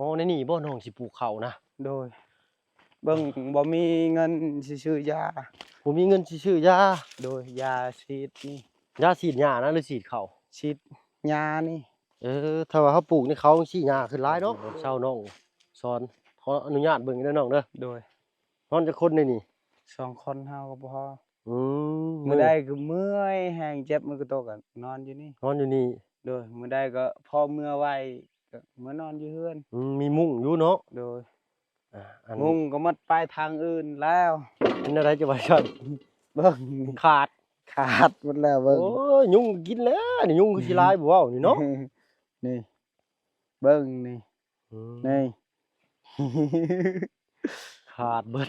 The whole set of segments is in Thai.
อ๋อในนี่บ่น้องสิปลูกข้าวนะโดยเบิ่งบ่มีเงินสิซื้อยาบ่มีเงินสิซื้อยาโดยยาฉีดนี่ยาฉีดหญ้านะหรือฉีดข้าวฉีดยานี่ถ้าว่าเฮาปลูกในเขาสิหญ้าขึ้นหลายเนาะเช้าน้องสอนขออนุญาตเบิ่งเด้อน้องเด้อโดยนอนจักคนในนี่2คนเฮาก็พออืมมื้อใดก็เมื่อยแฮงเจ็บมือก็ตกก็นอนอยู่นี่นอนอยู่นี่โดยมื้อใดก็พอเมื่อไวก็มานอนอยู่เฮือนมีมุ้งอยู่เนาะโดยอันมุงก็หมดไปทางอื่นแล้วเป็นอะไรจะว่าซั่นเบิ่งขาดหมดแล้วเบิ่งโอ้ยยุงกินแล้วนี่ยุงคือสิหลายบ่เว้านี่เนาะ นี่เบิ่งนี่นี่ ขาดเบิด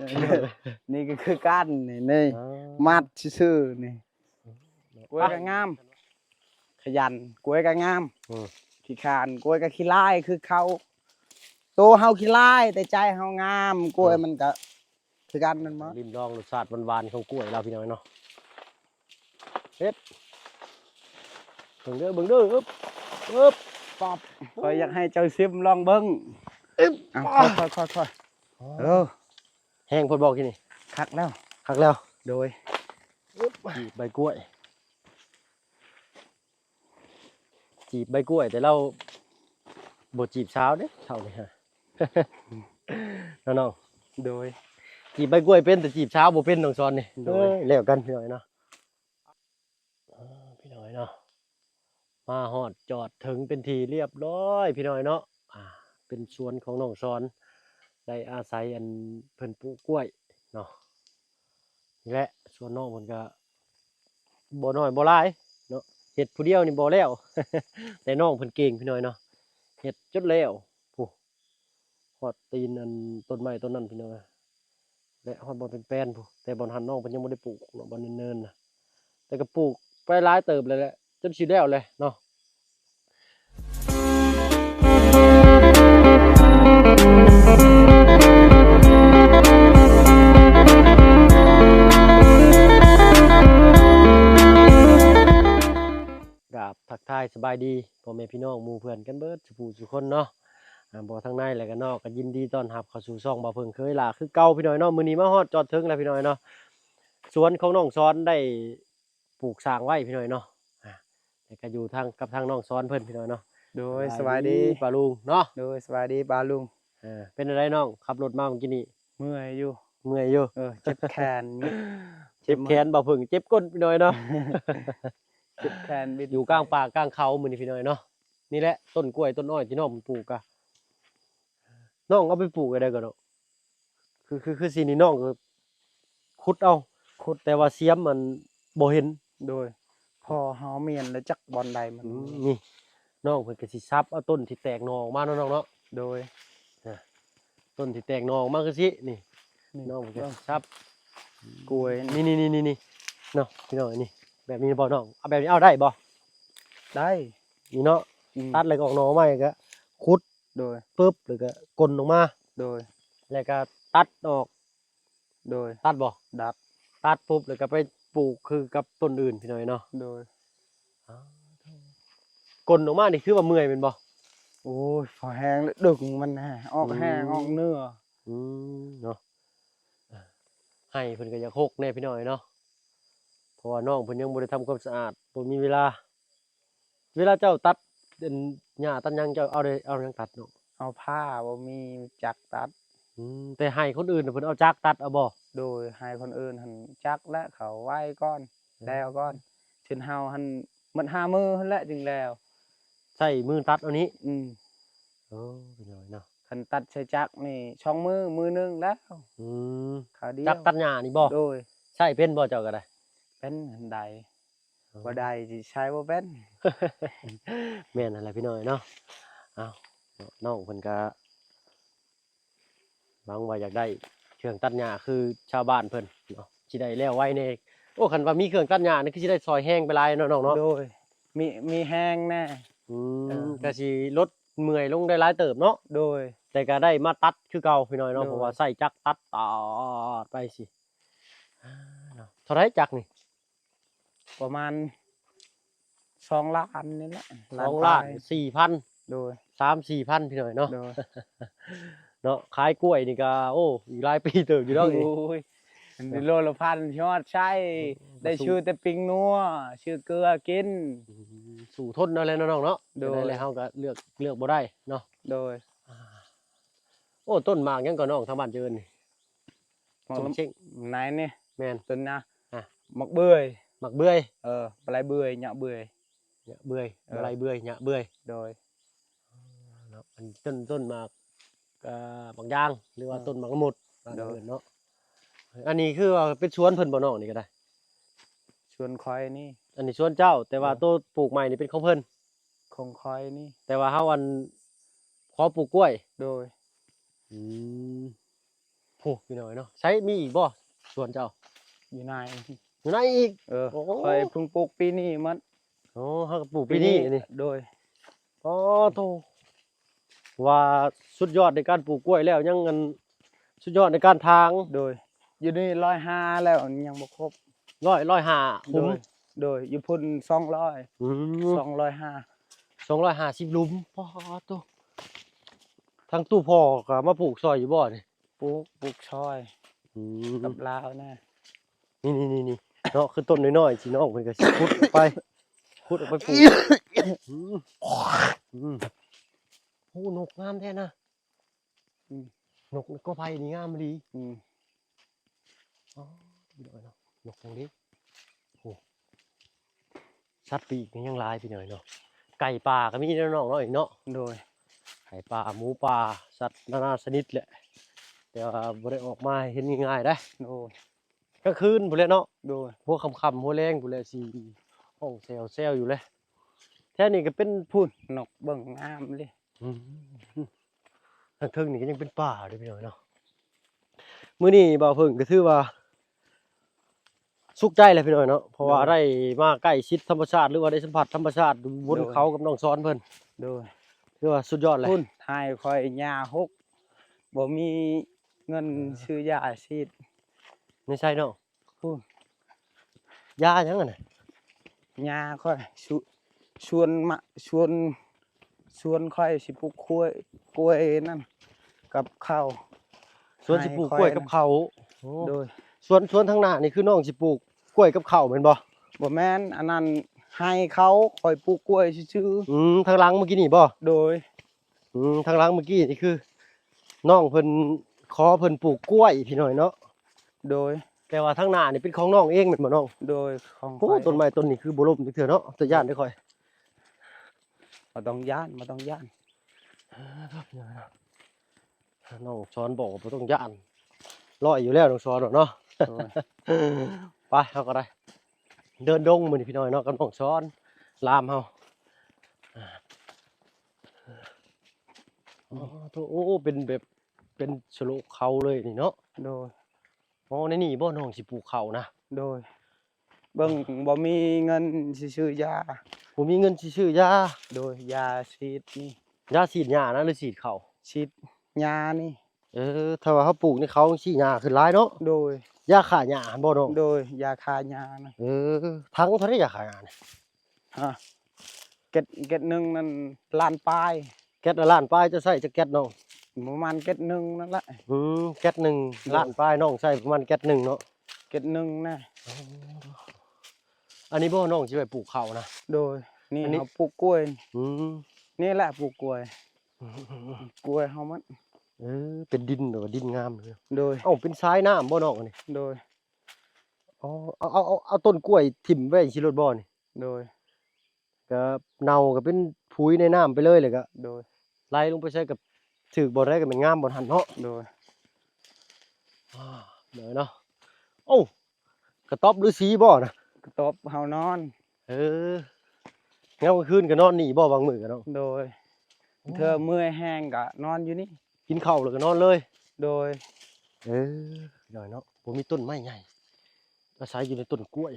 นี่ก็คือก้านนี่มัดซื่อๆนี่กล้วยก็งามขยันกล้วยก็งามขี้คร้านกล้วยก็ขี้ลายคือเขาโตเฮาขี้ลายแต่ใจเฮางามกล้วยมันก็คือกันนั่นมั้งลิ้มลองรสชาติหวานๆของกล้วยเราพี่น้อยเนาะเฮ็ดเบิ่งเด้ออึ๊บปอบข้อยอยากให้เจ้าซิมลองเบิ่งค่อยแห้งเพิ่นบอกที่นี่คักแล้ว โดยจีบใบกล้วยแต่เราบ่จีบเช้าเด้เช้านี่ฮะ น้องๆโดยจีบใบกล้วยเป็นแต่จีบเช้าบ่เป็นน้องซอนนี่แล้วกันพี่น้อยเนาะพี่น้อยเนาะมาฮอดจอดถึงเป็นทีเรียบร้อยพี่น้อยเนาะเป็นสวนของน้องซอนได้อาศัยอันเพิ่นปลูกกล้วยเนาะและสวนน้องเพิ่นก็บ่น้อยบ่หลายเนาะเฮ็ดผู้เดียวนี่บ่แล้ว แต่น้องเพิ่นเก่งพี่น้อยเนาะเฮ็ดจนแล้วผู้ฮอดตีนอันต้นไม้ต้นนั้นพี่น้อยและฮอดบ่เป็นแป้นผู้แต่บ่หันน้องเพิ่นยังบ่ได้ปลูกเนาะบ่เนินๆน่ะแต่ก็ปลูกไปหลายเติบเลยแหละจนสิแล้วเลยเนาะทักทายสบายดีพ่อแม่พี่น้องหมู่เพื่อนกันเบิดสุผู้สุคนเนาะบ่ทางในและก็นอกก็ยินดีต้อนรับเข้าสู่ช่องบ่เพิ่งเคยล่ะคือเก่าพี่น้อยเนาะมื้อนี้มาฮอดจอดถึงแล้วพี่น้อยเนาะสวนของน้องซ้อนได้ปลูกสร้างไว้พี่น้อยเนาะแต่ก็อยู่กับทางน้องซ้อนเพิ่นพี่น้อยเนาะโดยสบายดีป้าลุงเนาะโดยสบายดีป้าลุงเป็นอะไรน้องขับรถมาเมื่อกี้นี้เมื่อยอยู่เจ็บแขน เจ็บแขนบ่เพิ่งเจ็บก้นพี่น้อยเนาะ เจ็บแขนอยู่กลางป่ากลางเขามื้อนี้พี่น้อยเนาะนี่แหละต้นกล้วยต้นอ้อยที่น้องปลูกอะน้องเอาไปปลูกได้ก็เนาะคือสินี่น้องก็ขุดเอาแต่ว่าเสียมมันบ่เห็นโดยพอเฮาเมียนแล้วจักบอนใดมันนี่น้องเพิ่นก็สิซับเอาต้นที่แตกหน่อออกมาเนาะน้องเนาะโดยต้นที่แตกหน่อออกมาคือสินี่น้องเพิ่นก็ซับกล้วยนี่เนาะพี่น้อยนี่แบบนี้บ่น้องเอาแบบนี้เอาได้บ่ได้นี่เนาะตัดแล้วก็ออกหน่อใหม่ก็ขุดโดยปึ๊บแล้วก็กลนออกมาโดยแล้วก็ตัดออกโดยตัดบ่ดัดตัดปุ๊บแล้วก็ไปปลูกคือกับต้นอื่นพี่น้อยเนาะโดยกลนออกมานี่คือว่าเมื่อยเป็นบ่โอ้ยพอแห้งแล้วดึงมันแห้งออกแห้งออกเนื้อเนาะให้เพิ่นก็อยากหกแน่พี่น้อยเนาะเพราะว่าน้องเพิ่นยังบ่ได้ทำความสะอาดบ่มีเวลาเจ้าตัดหญ้าตัดหยังเจ้าเอาหยังตัดเนาะเอาผ้าบ่มีจักตัดแต่ให้คนอื่นเพิ่นเอาจักตัดเอาบ่โดยให้คนอื่นหั่นจักและเขาไว้ก่อนแล้วก่อนถึงเฮาหั่นมัน5มื้อหั่นแหละจึงแล้วใช้มือตัดเอานี้พี่น้อยเนาะคันตัดใช้จักนี่2มื้อนึงแล้วข้าวเดียวจักตัดหญ้านี่บ่โดยใช้เป็นบ่เจ้าก็ได้เป็นอันใดบ่ได้สิใช้บ่เป็นแม่นนั่นแหละพี่น้อยเนาะอ้าวน้องเพิ่นก็หวังว่าอยากได้เครื่องตัดหญ้าคือชาวบ้านเพิ่นเนาะสิได้แล้วไว้ในโอ้คันว่ามีเครื่องตัดหญ้านี่คือสิได้ซอยแห้งไปหลายเนาะน้องเนาะโดยมีแห้งแน่ก็สิลดเมื่อยลงได้หลายเติบเนาะโดยแต่ก็ได้มาตัดคือเก่าพี่น้อยเนาะเพราะว่าใช้จักรตัดต่อไปสิเนาะเท่าไรจักรนี่ประมาณ2 ล้านนี่แหละ2,400,000โดย 3-4,000พี่น้อยเนาะ โดย เนาะขายกล้วยนี่ก็โอ้อีกหลายปีเติบอยู่ดอกนี่ โอ้ยอันนี้โลละพันยอดใช่ได้ชื่อแต่ปิ้งนัวชื่อเกลือกิน สู่ทนเอาแหล้วเนาะน้องเนาะ โดย ได้แล้วเฮาก็เลือกบ่ได้เนาะ โดย โอ้ต้นหมากยังก็น้องทางบ้านเจริญนี่ หมัก สมเช็ง ไหนนี่ แม่น ต้นนะ อ่ะ หมักเบื่อย หมักเบื้อย ปลายเบื่อยเหยาะเบื่อย หยะเบื้อย เออ อะไรเบื้อยหยะเบื้อย โดย เนาะอันต้นหมากบางยางหรือว่าต้นหมากละมุดบ้าน โดย เอิ้นเนาะอันนี้คือว่าเป็นสวนเพิ่นบ่น้องนี่ก็ได้ ชวนคอยนี่ อันนี้สวนเจ้า แต่ว่า เออ ต้นปลูกใหม่นี่เป็นของเพิ่น คงคอยนี่ แต่ว่าเฮาอันขอปลูกกล้วย โดย อืมโหพี่น้อยเนาะใช้มีอีกบ่สวนเจ้า อยู่ไหน อยู่ไหนอีก โอ้ คอยเพิ่งปลูกปีนี้มัน อ๋อเฮาก็ปลูกปีนี้นี่ โดย อ๋อโตว่าสุดยอดในการปลูกกล้วยแล้วยังเงินสุดยอดในการทาง โดย อยู่นี่105แล้วยังบ่ครบ 105 โด หุม ย โดยอยู่พุ่น200 อืม 205 250หลุมพอโตทั้งตู้พ่อก็มาปลูกซอยอยู่บ่นี่ ปลูกชอย อื กับ ม ลาวนะ นี่เนาะคือต้นน้อยๆสิน้องเพิ่นก็สิขุดออกไปขุดออกไปปลูกอืมอืมโอ้นกงามแท้นะ อืม นกก็ไผนี่งามดี อืม อ๋อพี่น้อยเนาะนกตรงนี้โอ้สัตว์ปีกนี่ยังหลายพี่น้อยเนาะไก่ป่าก็มีเนาะน้องเนาะอีกเนาะ โดย ไก่ป่าหมูป่าสัตว์นานาชนิดแหละแต่ว่าบ่ได้ออกมาให้เห็นง่ายๆได้ โดย กลางคืนพุ่นแหละเนาะ โดย พวกค่ำๆหัวแรงพุ่นแหละสิห้องแซวๆอยู่เลยแท้นี่ก็เป็น พุ่นนกเบิ่งงามเลย อืมทางเทิงนี่ก็ยังเป็นป่าเด้อพี่น้อยเนาะมื้อนี้บ่าวเพิ่งก็ถือว่าสุขใจเลยพี่น้อยเนาะเพราะว่าได้มาใกล้ชิดธรรมชาติหรือว่าได้สัมผัสธรรมชาติบนเขากับน้องซ้อนเพิ่น โดย ถือว่าสุดยอดเลย พุ่นทายคอยยาหกบ่มีเงินซื้อยาฉีด ไม่ใช่เนาะ พุ่น ยาหยังอะน่ะ ยาค่อยชวนมาชวนค่อยสิปลูกกล้วยนั่นกับข้าว สวนสิปลูกกล้วยกับเขาโอ้ โดย สวนทางหน้านี่คือน้องสิปลูกกล้วยกับข้าวแม่นบ่ บ่แม่นอันนั้นให้เขาคอยปลูกกล้วยซื่อ ทางหลังเมื่อกี้นี่บ่ ๆโดย ทางหลังเมื่อกี้นี่คือน้องเพิ่นขอเพิ่นปลูกกล้วยพี่น้อยเนาะ โดย แต่ว่าทางหน้านี่เป็นของน้องเองแม่นบ่น้อง โดยของ โอ้ ข้อย ต้นไม้ต้นนี้คือบ่ล้มจักเทื่อเนาะแต่ย่านได้ค่อย บ่ต้องย่านบ่ต้องย่าน น้องสอนบอกว่าบ่ต้องย่านร้อยอยู่แล้วน้องสอนเนาะ โดย ไปเฮาก็ได้ เดินดงมื้อนี้พี่น้อยเนาะกับน้องสอนลามเฮาอ๋อโอ้เป็นแบบเป็นสโลกเขาเลยนี่เนาะ โดย อ๋อในนี่บ่น้องสิปลูกเขานะ โดยเบิ่งบ่มีเงินสิซื้อยา บ่มีเงินสิซื้อยา โดยยาฉีดนี่ ยาฉีดหญ้านะหรือฉีดเขา ฉีดยานี่ ถ้าว่าเขาปลูกในเขาสิหญ้าขึ้นหลายเนาะ โดย ยาฆ่าหญ้าบ่น้อง โดยยาคายานะ ทั้งเท่าไหร่ยาฆ่าหญ้านี่ ฮะเก็ดหนึงนั่นล้านปลาย แก๊สละล้านปลายจะใช้จักแก๊สน้อง ประมาณเก็ดหนึงนั่นแหละ แก๊สหนึ่งล้านปลายน้องใช้ประมาณแก๊สหนึ่งเนาะ เก็ดหนึงนะ อันนี้บ่น้องสิไปปลูกเขานะ โดยนี่ อันนี้ เฮาปลูกกล้วย อืม นี่แหละปลูกกล้วยกล้วยเฮามัน เป็นดินแบบว่าดินงามเลย โดย เอ้าเป็นทรายน้ำบ่น้องอันนี้ โดย อ๋อเอาต้นกล้วยถิ่มไว้สิรถบ่นี่ โดย ก็เน่าก็เป็นผุยในน้ำไปเลยก็ โดย ไหลลงไปใส่กับถึกบ่ได้ก็เป็นงามบ่ทันเนาะ โดย เดี๋ยวเนาะโอ้กระต๊อบฤาษีบ่นะ กระตบเฮานอน เงากลางคืนก็นอนนี่บ่บางมื้อก็เนาะ โดยเธอเมื่อยแห้งก็นอนอยู่นี่ กินข้าวแล้วก็นอนเลย โดย เดี๋ยวเนาะบ่มีต้นไม้ใหญ่อาศัยอยู่ในต้นกล้วย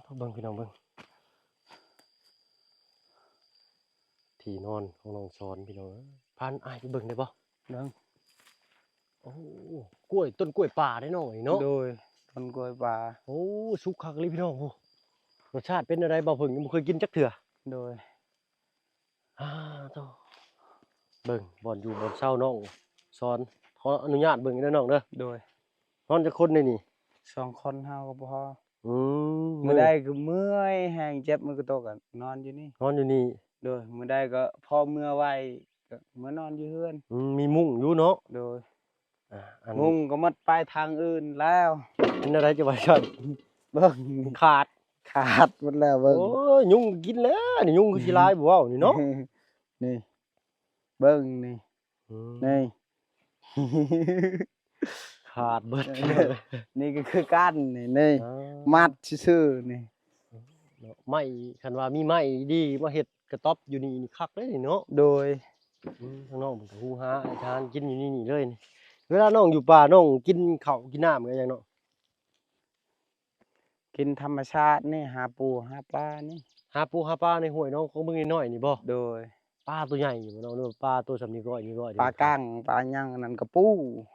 ต้องเบิ่งพี่น้องเบิ่งที่นอนของน้องสอนพี่น้องพานอ้ายไปเบิ่งได้บ่ เด้ง โอ้กล้วยต้นกล้วยป่าได้หน่อยเนาะ โดยต้นกล้วยป่า โอ้สุกคักเลยพี่น้องโอ้รสชาติเป็นอะไรบ่เพิ่งยังบ่เคยกินจักเทื่อ โดย โตเบิ่งบ่อนอยู่บ่อนเช่าน้องสอนขออนุญาตเบิ่งเด้อน้องเด้อ โดย นอนจักคนนี่นี่ 2 คนเฮาก็พอ อืม มื้อใดก็เมื่อยแฮงเจ็บมือก็โตก็นอนอยู่นี่ นอนอยู่นี่ โดยมื้อใดก็พอเมื่อไวก็มานอนอยู่เฮือน มีมุ้งอยู่เนาะ โดย อัน มุงก็หมดไปทางอื่นแล้ว เป็นอะไรจะว่าช็อต เบิ่ง ขาด ขาดหมดแล้วเบิ่ง โอ้ยยุงกินแล้วนี่ยุงคือสิหลายบ่เว้านี่เนาะ นี่เบิ่งนี่ อืม นี่ ขาดเบิด นี่ก็คือก้านนี่ อ่า มัดซื่อๆนี่ เนาะไม้คันว่ามีไม้ดีมาเฮ็ดกระต๊อบอยู่นี่คักเลยนี่เนาะ โดย ข้างนอกมันก็ฮู้ฮาไอ้ทานกินอยู่นี่เลยนี่เวลาน้องอยู่ป่าน้องกินข้าวกินน้ำกันยังเนาะ กินธรรมชาตินี่หาปูหาปลานี่ หาปูหาปลาในห้วยน้องของมึงน้อยๆนี่บ่ โดย ปลาตัวใหญ่อยู่บ่น้องเด้อปลาตัวสำนี้ก้อยนี่ก้อย ปลาก้างปลายังอันนั้นก็ปู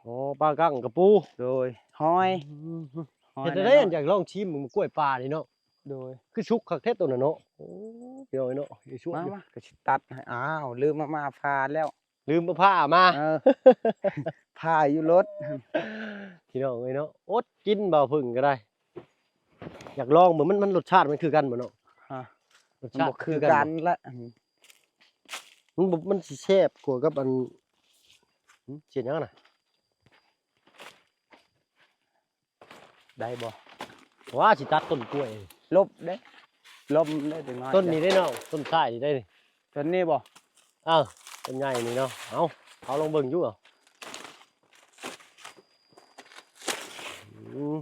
อ๋อปลากั้งกับปู โดยหอย หอย เฮ็ดได้อันอยากลองชิมมึงกล้วยปลานี่เนาะ โดย คือชุกคักแท้ตัวน่ะเนาะโอ้เดี๋ยวเนาะสิชุก มา อยู่ มาก็สิตัดให้อ้าวลืมมาพาแล้ว ลืมเอาผ้ามา เออ พาอยู่รถ พี่น้องเอ้ยเนาะอดกินเบาพึ่งก็ได้ อยากลองเหมือนมันรสชาติมันคือกันบ่เนาะ ฮะ รส มัน ชา บ่ ติ คือกัน บ่ ละ มันสิแซ่บกว่ากับอันเสียนยังน่ะ ได้บ่ ว่าสิตัดต้นกล้วย ลบเด้ลมได้จังน้อย ต้นนี้ได้เนาะต้นซ้ายนี่ได้นี่ ต้นนี้บ่ อ้าวต้นใหญ่นี่เนาะเอาลองเบิ่งอยู่เหรออืม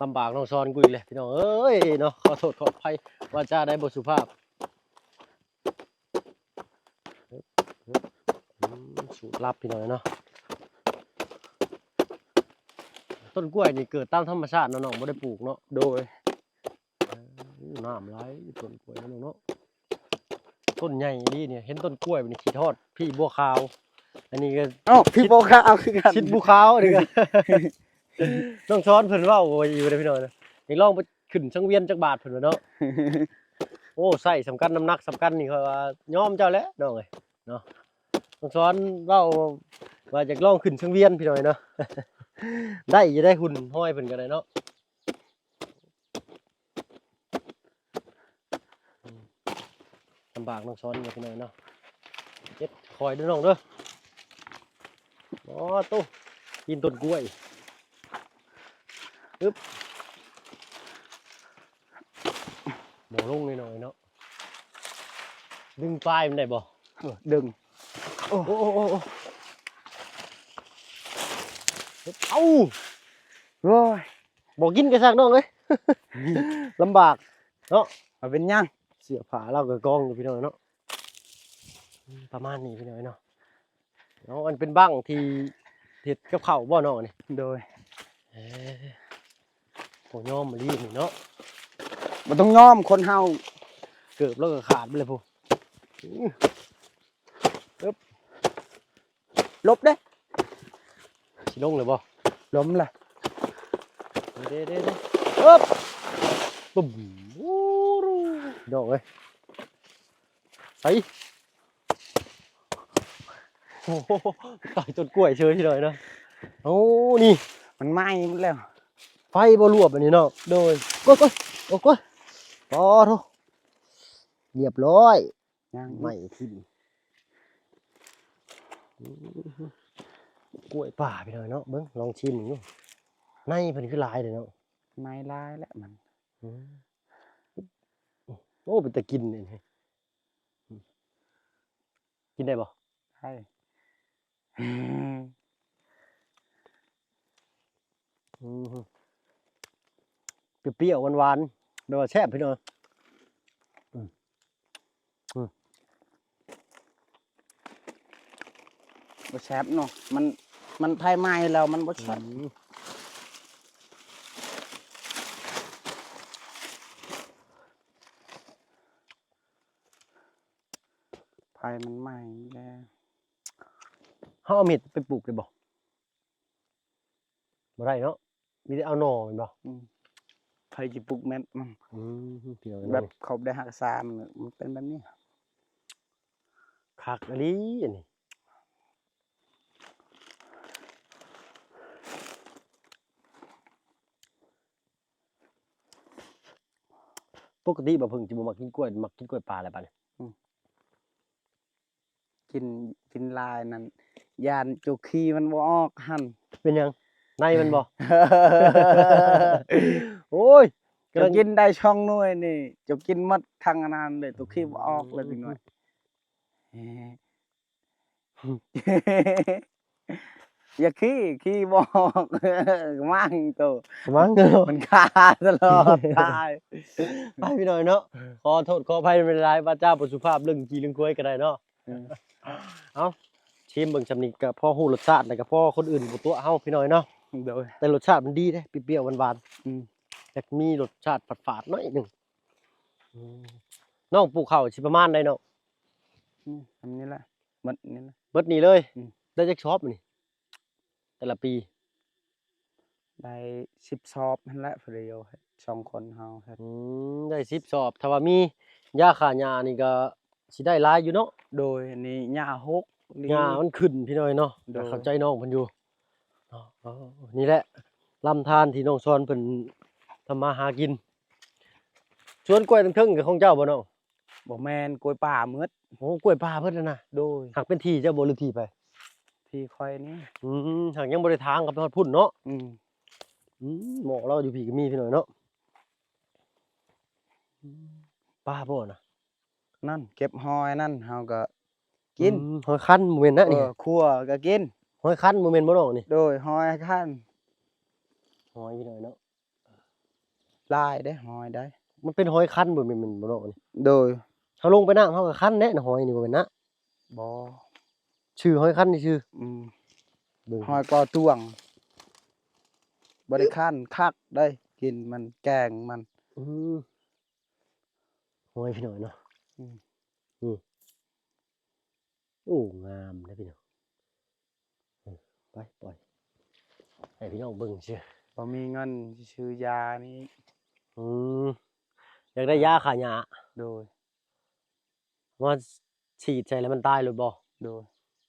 ลำบากน้องซอนกูอีกเลยพี่น้องเอ้ยเนาะขอโทษขออภัยว่าจาได้บ่สุภาพสูตรลับพี่น้องเนาะต้นกล้วยนี่เกิดตามธรรมชาติเนาะน้องบ่ได้ปลูกเนาะ โดย น้ำไหลต้นกล้วยเนาะเนาะต้นใหญ่ดีเนี่ยเห็นต้นกล้วยมันขี้ทอดพี่บัวขาว อันนี้ก็ เอ้าพี่โบกเอาคือกัน ชิดบัวขาวอันนี้ก็ น้องช้อนเพิ่นเว้าโอ้ยอยู่เด้อพี่น้องนะนี่ลองไปขึ้นสังเวียนจักบาทเพิ่นว่าเนาะ โอ้ใส่สำคัญน้ำหนักสำคัญนี่เขาว่ายอมเจ้าแล้วน้องเอ้ยเนาะน้องช้อนเว้าว่าอยากลองขึ้นสังเวียนพี่น้องเนาะ ได้จะได้หุ่นห้อยเพิ่นก็ได้เนาะ ลำบากน้องซ้อนอยู่พี่น้องเนาะเจ็ดคอยเด้อน้องเด้ออ๋อตู้กินต้นกล้วยปึ๊บบ่ลงหน่อยๆเนาะดึงปลายมันได้บ่ ดึง โอ้เอ้า โอ้ย บ่กินกระซักน้องเอ้ย ลำบากเนาะ มาเป็นหยัง เสื้อผ้าเราก็กองอยู่พี่น้องเนาะประมาณนี้พี่น้องเนาะเนาะอันเป็นบั้งที่เฮ็ดกับข้าวบ่เนาะนี่ โดย โหยอมมาลีนี่เนาะ บ่ต้องยอมคนเฮา เกือบแล้วก็ขาดไปเลยพู ลบเด้ สิลงเลยบ่ ล้มล่ะ เด้ปึ๊บปุ๊บโอ้รูดอกเลยไปโอ้โหต่อยต้นกล้วยเฉยเลยเนาะโอ้นี่ มันไหม้หมดแล้ว ไฟบ่รวบอันนี้เนาะ โดย โอ้ยโอ้ยพอโทเรียบร้อย ยัง ไม่ทิ่มกล้วยป่าไปหน่อยเนาะเบิ้งลองชิมดูในเพิ่นคือหลายเลยเนาะ ไม้ลายแล้วมัน โอ้เป็นตะกินนี่กินได้บ่ ใช่ เปรี้ยวๆหวานๆเดี๋ยวาแซ่บพี่น้อง บ่แซ่บเนาะมันไผไหม้แล้วมันบ่แซ่บไผมันไหม้แล้ว เฮาเอาเม็ดไปปลูกได้บ่บ่ได้เนาะมีแต่เอาหน่อแม่นบ่ ไผสิปลูกแม่นมัน พี่น้อง แบบเขาได้หักษามันเป็นแบบนี้ คักอีหลีอันนี้ปกติบ่เพิ่งสิบ่มักกินกล้วยมักกินกล้วยปลาอะไรบัดนี้ กินลายนั่นยานจุกขี้มันบ่ออกหั่น เป็นหยังในมันบ่ โอ้ย จะกินได้ช่องหน่วยนี่จะกินหมดทั้งอันนั้นเลยตุกขี้บ่ออกเลยพี่น้อยอย่าขี้บ่ออกมั่งโต มั้ง มันคาตลอดตาย ไปพี่น้อยเนาะขอโทษขออภัยเป็นไรพระเจ้าบ่สุภาพเรื่องขี้เรื่องกล้วยก็ได้เนาะเอ้าชิมเบิ่งจำนี้ก็พอฮู้รสชาติแล้วก็พอคนอื่นบ่ตัวเฮาพี่น้อยเนาะ โดย แต่รสชาติมันดีเด้เปรี้ยวๆหวาน อืม ๆอยากมีรสชาติฝาดๆหน่อยหนึงน้องปลูกข้าวสิประมาณใดเนาะ อันนี้แหละหมดนี่แหละ เบิดนี้เลย อืม ได้จักช็อปนี่แต่ละปี ได้10ซอบนั่นแหละผู้เดียว2คนเฮาเฮ็ด ได้10สอบถ้าว่ามียาฆ่าหญ้านี่ก็สิได้หลายอยู่เนาะ โดยอันนี้หญ้าหก หญ้ามันขึ้นพี่น้อยเนาะ โดย เข้าใจน้องเพิ่นอยู่เนาะนี่แหละลำธารที่น้องสอนเพิ่นทำมาหากินสวนกล้วยทั้งเทิงกับของเจ้าบ่น้อง บ่แม่นกล้วยป่าหมด โอ้กล้วยป่าเพิ่นน่ะนะ โดย หากเป็นที่เจ้าบ่หรือที่ไป ที่ค่อยนี่ หากยังบ่ได้ทางกับฮอดพุ่นเนาะ อืม หมอกเราอยู่พี่ก็มีพี่น้อยเนาะป่าบ่น่ะ นั่นเก็บหอยนั่นเฮาก็กิน หอยคั้นบ่แม่นนะนี่ คั่วก็กิน หอยคั้นบ่แม่นบ่น้องนี่ โดยหอยคั่น หอยพี่น้อยเนาะ ลายได้หอยได้ มันเป็นหอยคั้นบ่แม่นบ่น้องนี่ โดย เฮาลงไปน้ำเฮาก็คั้นแน่นะหอยนี่บ่แม่นนะ บ่ ชื่อหอยคั้นนี่ชื่อ อืม เบิ่ง หอยกอตวงบ่ได้คั่นคักได้กินมันแกงมัน หอยพี่น้อยเนาะ อืม โอ้งามเลยพี่น้องไปปล่อยให้พี่น้องเบิ่งเชื่อ บ่มีเงินซื้อยานี่ อืมอยากได้ยาฆ่าหญ้า โดย ว่าฉีดใส่แล้วมันตายเลยบ่ โดย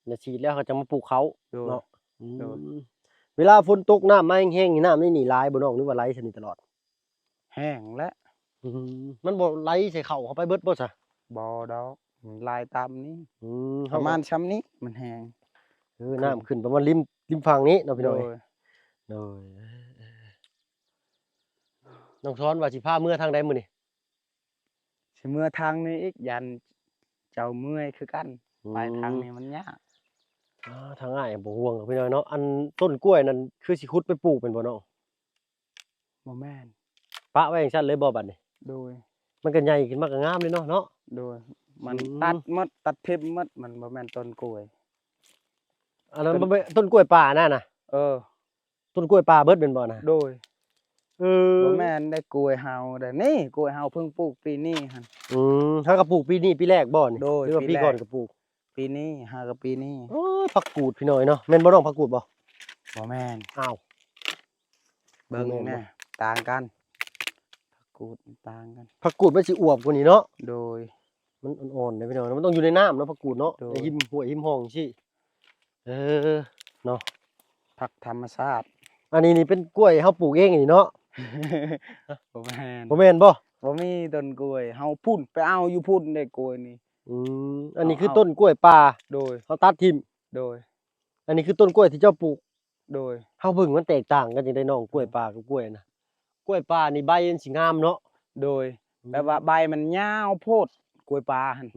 แล้วฉีดแล้วเขาจะมาปลูกเขา โดย เนาะ โดย เวลาฝนตกน้ำมาแห้งๆนี่น้ำนี่หนีหลายบ่น้องหรือว่าไหลชนิดตลอด แห้งและ มันบ่ไหลใส่เข้าไปเบิดบ่ซะ บ่ดอกมันลายตามนี้ป เฮ ระมาณช้ำนี้มันแห้ง น้ำขึ้นประมาณริมฝั่งนี้เนาะพี่น้อง โด เอ้ย ย โดยน้องช้อนว่าสิพาเมื่อทางใดมื้อนี่ สิเมื่อทางนี้อีกยันเจ้าเมื่อยคือกันไปทางนี้มันยาก ทางง่ายบ่ห่วงหรอกพี่น้อยเนาะอันต้นกล้วยนั่นคือสิขุดไปปลูกเป็นบ่น้อง บ่แม่น ปะไว้จังซั่นเลยบ่บัดนี้ โดย มันก็ใหญ่ขึ้นมาก็งามเลยเนาะเนาะ โดยมัน อืม ตัดหมดตัดทิ่มหมดมันบ่แม่นต้นกล้วย อันนั้นมันเป็นต้นกล้วยป่านั่นน่ะ เออ ต้นกล้วยป่าเบิดเป็นบ่น่ะ โดย เออ บ่แม่นได้กล้วยเฮาได้นี่กล้วยเฮาเพิ่งปลูกปีนี้หั่น เฮาก็ปลูกปีนี้ปีแรกบ่นี่ โดย หรือว่า ปี ปี แรก ก่อนก็ปลูก ปีนี้หากับปีนี้ ผักกูดพี่น้อยเนาะแม่นบ่น้องผักกูดบ่ บ่แม่น อ้าว เบิ่ง บ่แม่นบ่ แน่ต่างกันผักกูดต่างกัน ผักกูดมันสิอวบกว่านี้เนาะ โดย มันอ่อนๆเด้พี่น้อยมันต้องอยู่ในน้ำเนาะผักกูดเนาะ โดย ในหิมห้วยหิมห้องสิเออเนาะ ผักธรรมชาติ อันนี้นี่เป็นกล้วยเฮาปลูกเองนี่เนาะ บ่แม่น บ่แม่นบ่ บ่มีต้นกล้วยเฮาพุ่นไปเอาอยู่พุ่นได้กล้วยนี่ อันนี้คือ เอา ต้นกล้วยป่า โดย เฮาตัดทิ่ม โดย อันนี้คือต้นกล้วยที่เจ้าปลูก โดย เฮาเบิ่งมันแตกต่างกันจังได๋น้องกล้วยป่ากับกล้วยนะกล้วยป่านี่ใบมันสิงามเนาะ โดยแบบว่าใบมันยาวโพดกล้วยปลาหั่น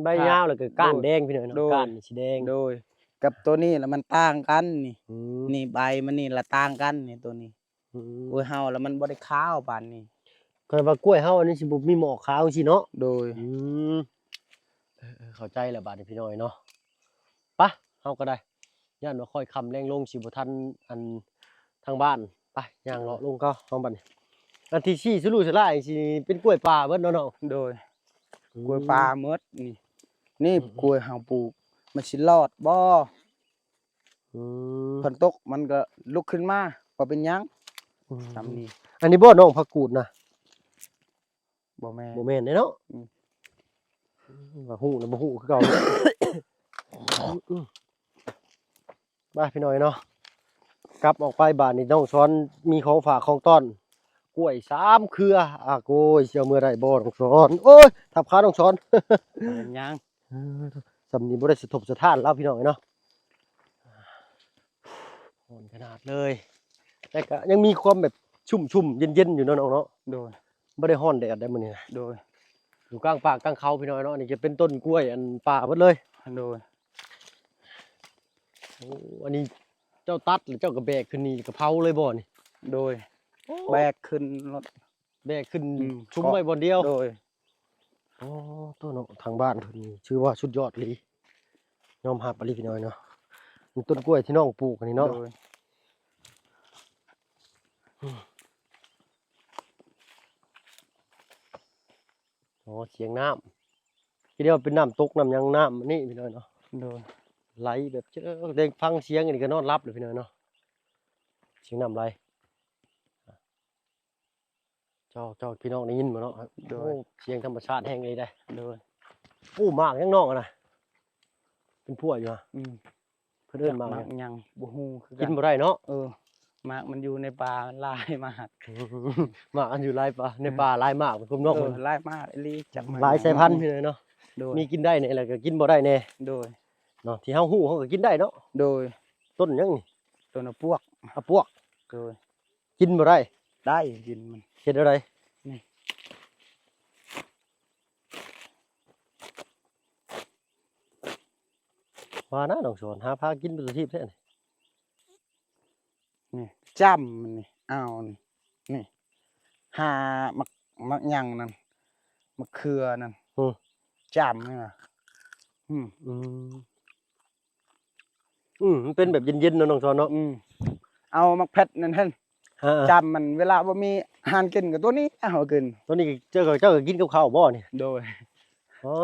ใบยาวแล้วก็ก้าน โดย แดงพี่น้อยเนาะ โดย ก้านนี่สีแดง โดย กับตัวนี้แล้วมันต่างกันนี่ อืม นี่ใบมันนี่ละต่างกันนี่ตัวนี้ อืม กล้วยเฮาแล้วมันบ่ได้ขาวปานนี้ ก็ว่ากล้วยเฮาอันนี้สิบ่มีหมอกขาวจังซี่เนาะ โดย เข้าใจแล้วบาดนี้พี่น้อยเนาะปะเฮาก็ได้ย่านว่าค่อยค่ำแรงลงสิบ่ทันอันทางบ้านไปย่างเลาะลงก็เฮาบัดนี้อันที่ชี้สุรุ่ยสุร่ายสิเป็นกล้วยป่าเบิดเนาะน้อง โดยกล้วยปลาหมดนี่นี่กล้วยเฮาปลูกมันสิรอดบ่ อืม ฝนตกมันก็ลุกขึ้นมาบ่เป็นหยังซำนี้ อันนี้บ่น้องผักกูดนะ บ่แม่น บ่แม่นเด้เนาะ อืม ว่าฮู้นะบ่ฮู้คือเก่า อืมไปพี่น้อยเนาะกลับออกไปบ้านนี่น้องสอนมีของฝากของต้อนกล้วย3เครือโกยสิเอามื้อใดบ่น้องสอนโอ้ยทับขาน้องสอน บ่เป็นหยัง เออสำนีบ่ได้สะทบสะท้านแล้วพี่น้องเนาะร้อนขนาดเลยแต่ก็ยังมีความแบบชุ่มๆเย็นๆอยู่เนาะน้องเนาะ โดย บ่ได้ร้อนแดดได้มื้อนี้นะ โดย อยู่กลางป่ากลางเขาพี่น้อยเนาะนี่จะเป็นต้นกล้วยอันป่าหมดเลย โดย โอ้อันนี้เจ้าตัดหรือเจ้ากระแบกขึ้นนี่กระเพราเลยบ่นี่ โดยแบกขึ้นรถ แบกขึ้น อืม ชุ้มไว้บ่อนเดียว โดย โอ้ตัวเนาะทางบ้านเพิ่นนี่ชื่อว่าสุดยอดเลยยอมรับปลีพี่น้อยเนาะนี่ต้นกล้วยที่น้องปลูกอันนี้เนาะ โดย อ๋อเสียงน้ำที่เรียกว่าเป็นน้ำตกน้ำหยังน้ำนี่พี่น้อยเนาะ โดย ไหลแบบเจ้าเด็กฟังเสียงอันนี้ก็นอนรับเลยพี่น้อยเนาะเสียงน้ำไหลเจ้าพี่น้องได้ยินบ่เนาะโอ้เสียงธรรมชาติแห่งเลยได้ โดย โอ้มากยังน้องอะนะเป็นพวกอยู่ฮะ อืม เพิ่นเอิ้นมาก ห ห ยั ยัง ง ยังบ่ฮู้คือ กินบ่ได้เนาะ หมากมันอยู่ในป่ามันลายมาก หมากอันอยู่หลายป่าในป่าหลายหมากเป็นคุมนอกมัน ลายมากอีหลีจักม หลายสายพันธุ์พี่น้อยเนาะ โดย มีกินได้เนี่ยแหละก็กินบ่ได้แน่ โดย เนาะที่เฮาฮู้เฮาก็กินได้เนาะ โดย ต้นหยังนี่ ตัวน่ะพวก อะปวก โดย กินบ่ได้ ได้กินมัน เฮ็ดอะไร นี่ ว่านะน้องสอนหาพากินเป็นอาชีพแท้นี่ นี่จ้ำมันนี่เอานี่นี่หามักหยังนั่นมะเขือนั่นจ้ำนี่น่ะอืม มันเป็นแบบเย็นๆเนาะน้องสอนเนาะ เอามักเพชรนั่นเห็น ฮะ จำมันเวลาบ่มีอาหารกินกับตัวนี้เอากิน ตัวนี้เจ้าก็กินกับข้าวบ่นี่ โดย อ๋อ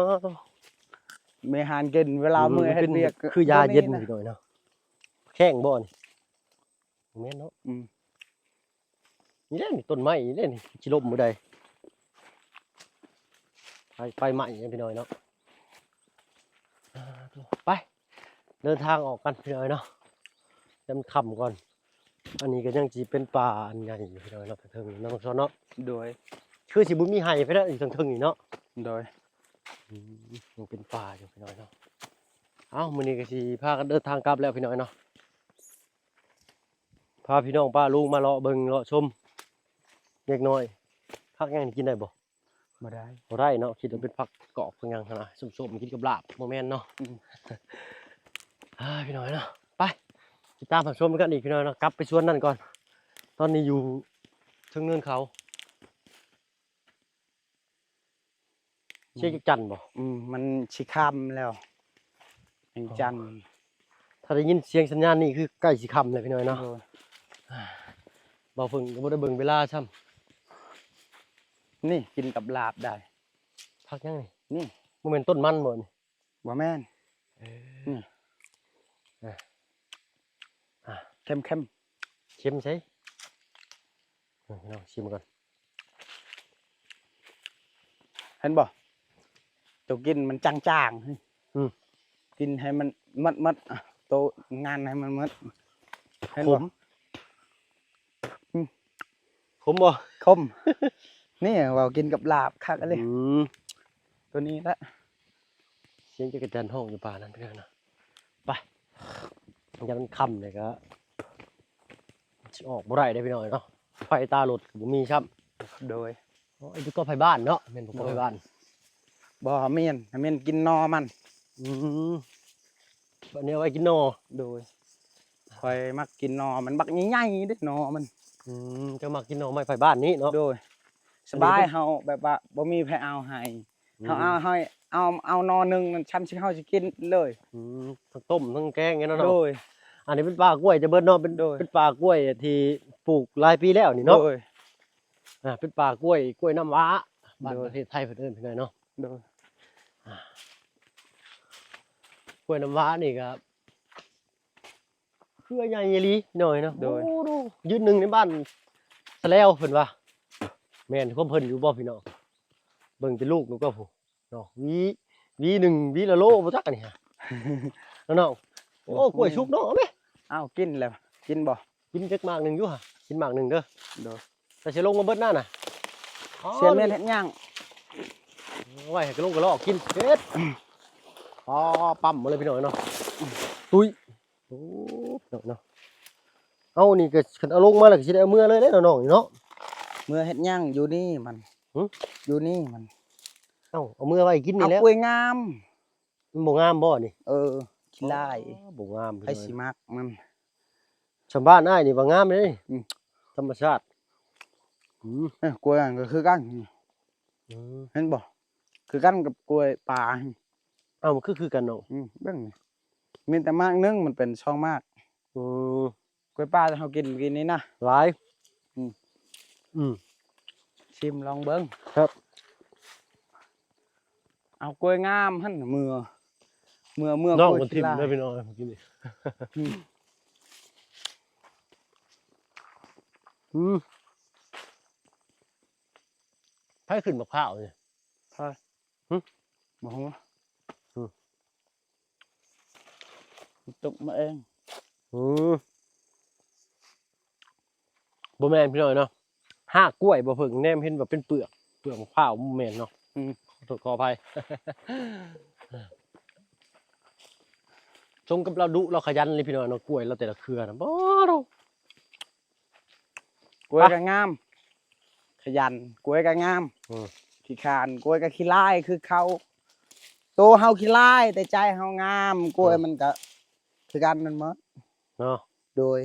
มีอาหารกินเวลามื้อเฮ็ดเวียก คือยาเย็น ตัว พี่น้อยเนาะแข้งบ่นี่แม่นเนาะ อืม นี่แหละนี่ต้นไม้นี่แหละนี่สิล้มมื้อใดไปใหม่พี่น้อยเนาะไปเดินทางออกกันพี่น้อยเนาะจำค่ำก่อนอันนี้ก็ยังสิเป็นป่าอันใหญ่อยู่พี่น้อยเนาะถึงน้องสอนเนาะ โดย คือสิบ่มีไห้ไปแล้วอีกถึงนี่เนาะ โดย ยังเป็นป่าอยู่พี่น้อยเนาะเอ้ามื้อนี้ก็สิพากันเดินทางกลับแล้วพี่น้อยเนาะพาพี่น้องป้าลุงมาเลาะเบิ่งเลาะชมเล็กน้อยพักหยังนี่กินได้บ่ บ่ได้ บ่ได้เนาะคิดว่าเป็นผักกอกพักหยังหั่นน่ะส้มๆกินกับลาบบ่แม่นเนาะ พี่น้อยเนาะไปติดตามรับชมกันอีกพี่น้อยเนาะกลับไปสวนนั่นก่อนตอนนี้อยู่ถึงเนินเขาเชี่ยจันทร์บ่ มันสิค่ำแล้วแห่งจันทร์ ถ้าได้ยินเสียงสัญญาณนี่คือใกล้สิค่ำเลยพี่น้อยเนาะ โดย บ่เพิ่งก็บ่ได้เบิ่งเวลาซ้ำ นี่กินกับลาบได้ พักยังนี่ นี่ บ่แม่นต้นมันบ่นี่ บ่แม่นนี่ อ่า เข้ม เค็มใช่พี่น้องชิมก่อน ๆเห็นบ่ตัวกินมันจางๆกินให้มันมัดๆตัวงานให้มันมัดเห็น ข บ่ มขมบ่ คม นี่ว่ากินกับลาบคักเลยตัวนี้ละ เสียงจักรจันทร์ห้องอยู่ป่านั้นพี่น้อยเนาะไปมันจะมันค่ำเลยก็สิออกบ่ได้เด้พี่น้อยเนาะไฟตารถก็บ่มีซ้ำ โดย ไอ้ตุ๊กก็ไผบ้านเนาะแม่นบ่ก็ไผบ้าน บ่เมียนกินนอมัน บัดนี้เอาไว้กินนอ โดยคอยมักกินนอมันบักใหญ่ๆเด้นอมัน เจะมากินนอไม้ไผบ้านนี้เนาะ โดย สบายเฮาแบบว่าบ่มีไผเอาให้เฮาเอานอหนึงมันช้ำสิเฮาสิกินเลย ทั้งต้มทั้งแกงอย่างนั้น โด เนาะ ย อันนี้เป็นป่ากล้วยจะเบิดเนาะเป็น โดย เป็นป่ากล้วยที่ปลูกหลายปีแล้วนี่เนาะ โดย เป็นป่ากล้วยน้ำว้าบ้าน โดย ประเทศไทยเพิ่นเอิ้นพี่น้อยเนาะ โดย กล้วยน้ำว้านี่ก็เครือใหญ่อีหลีหน่อยเนาะ โดย อ้ดูยืนหนึ่งในบ้านซะแล้วเพิ่นว่าแม่นความเพิ่นอยู่บ่พี่น้องเบิ่งเป็นลูกหนูก็ผู้เนาะหวีหนึ่งหวีละโลบ่จักอันนี้ฮะ น้องๆโอ้กล้วยชุบเนาะเอาไหม อ้าวกินแล้วกินบ่ กินจักหมากหนึ่งอยู่ฮะกินหมากหนึ่งเด้อ โดย แต่สิลงมาเบิดหน้าน่ะ เสียนเม็ดเฮ็ดหยัง เอาไว้ให้กระลงกระลอกกินเฮ็ดอ๋อปั๊มมาเลยพี่น้อยเนาะตุ้ยโอ้เนาะเอานี่ก็คันเอาลงมาแล้วก็สิได้เอามือเลยเด้น้องๆนี่เนาะ เมื่อเฮ็ดหยังอยู่นี่มัน หึ อยู่นี่มัน เอามือไว้กิน เอา นี่แล้ว กล้วยงาม มันบ่งามบ่นี่ ขี้ลาย อ๋อบ่งาม ไผสิมักมัน ชาวบ้านอ้ายนี่บ่งามเลย อืม ธรรมชาติอืม กล้วยอันก็คือกัน อืม เห็นบ่คือกันกับกล้วยป่า เอามันคือกันเนาะ เบิ่งนี่มีแต่มากนึงมันเป็นช่องมาก อืม กล้วยป่าที่เฮากินนี้นะ หลาย อืม อืม ชิมลองเบิ่ง ครับ เอากล้วยงามหั่นมือ น้อง กล้วย คนทิม ขี้ลาย ได้พี่น้องกินนี่ อืม อืมไผขึ้นมะพร้าวนี่ ใช่ หึ บ่ฮู้ อืม ตกมาเอง อืมบ่แม่นพี่น้อยเนาะหากกล้วยบ่เพิ่งแนมเห็นว่าเป็นเปลือกมะพร้าวบ่แม่นเนาะขอโทษขออภัย ชมกับเราดุเราขยันเลยพี่น้อยเนาะกล้วยเราแต่ละเครือนะบ่เรา กล้วยก็งาม ขยันกล้วยก็งาม อืม ขี้คร้านกล้วยก็ขี้ลายคือเขาโตเฮาขี้ลายแต่ใจเฮางามกล้วยมันก็คือกันนั่นหมด เนาะ โดย